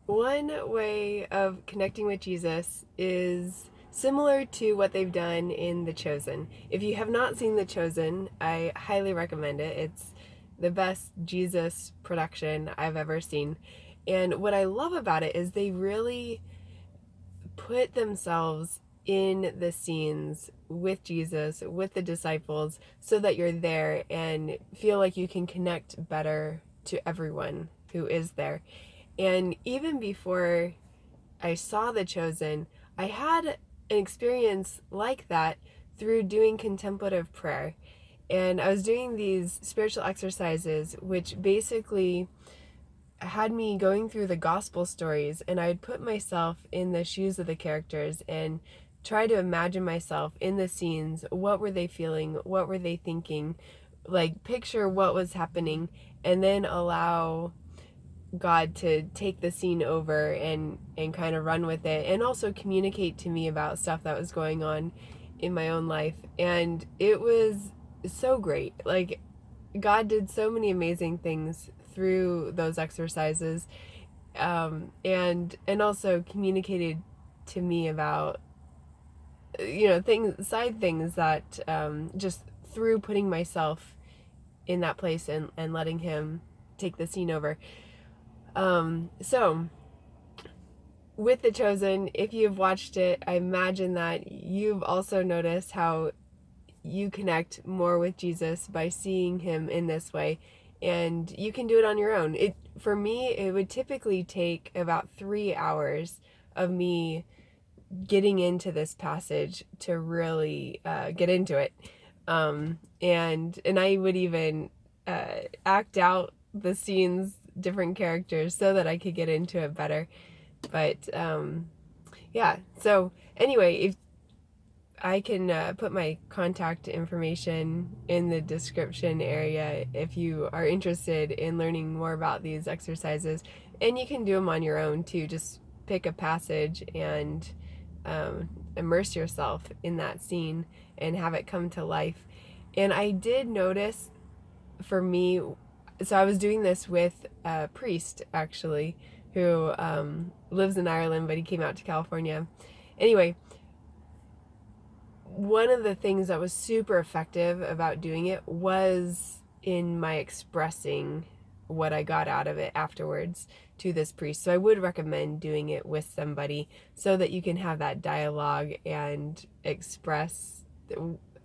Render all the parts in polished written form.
One way of connecting with Jesus is similar to what they've done in The Chosen. If you have not seen The Chosen, I highly recommend it. It's the best Jesus production I've ever seen. And what I love about it is they really put themselves in the scenes with Jesus, with the disciples, so that you're there and feel like you can connect better to everyone who is there. And even before I saw The Chosen, I had an experience like that through doing contemplative prayer. And I was doing these spiritual exercises, which basically had me going through the gospel stories, and I'd put myself in the shoes of the characters and try to imagine myself in the scenes. What were they feeling? What were they thinking? Like, picture what was happening, and then allow God to take the scene over and kind of run with it, and also communicate to me about stuff that was going on in my own life. And it was so great. Like, God did so many amazing things through those exercises, and also communicated to me about things, side things that just through putting myself in that place and letting Him take the scene over. So with The Chosen, if you've watched it, I imagine that you've also noticed how you connect more with Jesus by seeing him in this way, and you can do it on your own. It for me, it would typically take about 3 hours of me getting into this passage to really get into it. And I would even act out the scenes, different characters, so that I could get into it better. But yeah, so anyway, if I can put my contact information in the description area if you are interested in learning more about these exercises. And you can do them on your own too. Just pick a passage and immerse yourself in that scene and have it come to life. And I did notice, for me, so I was doing this with a priest actually who lives in Ireland, but he came out to California. Anyway, one of the things that was super effective about doing it was in my expressing what I got out of it afterwards to this priest. So I would recommend doing it with somebody so that you can have that dialogue and express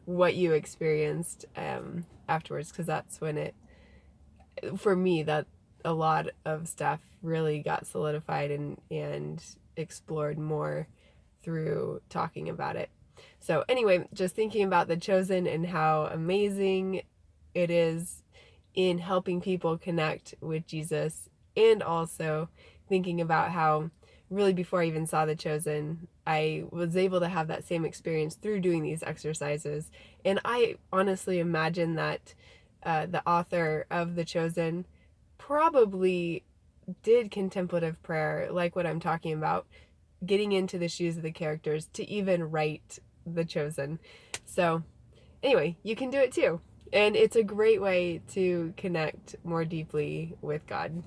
what you experienced afterwards, because that's when for me, that a lot of stuff really got solidified and explored more through talking about it. So anyway, just thinking about The Chosen and how amazing it is in helping people connect with Jesus, and also thinking about how really before I even saw The Chosen, I was able to have that same experience through doing these exercises. And I honestly imagine that the author of The Chosen probably did contemplative prayer, like what I'm talking about, getting into the shoes of the characters to even write The Chosen. So anyway, you can do it too. And it's a great way to connect more deeply with God.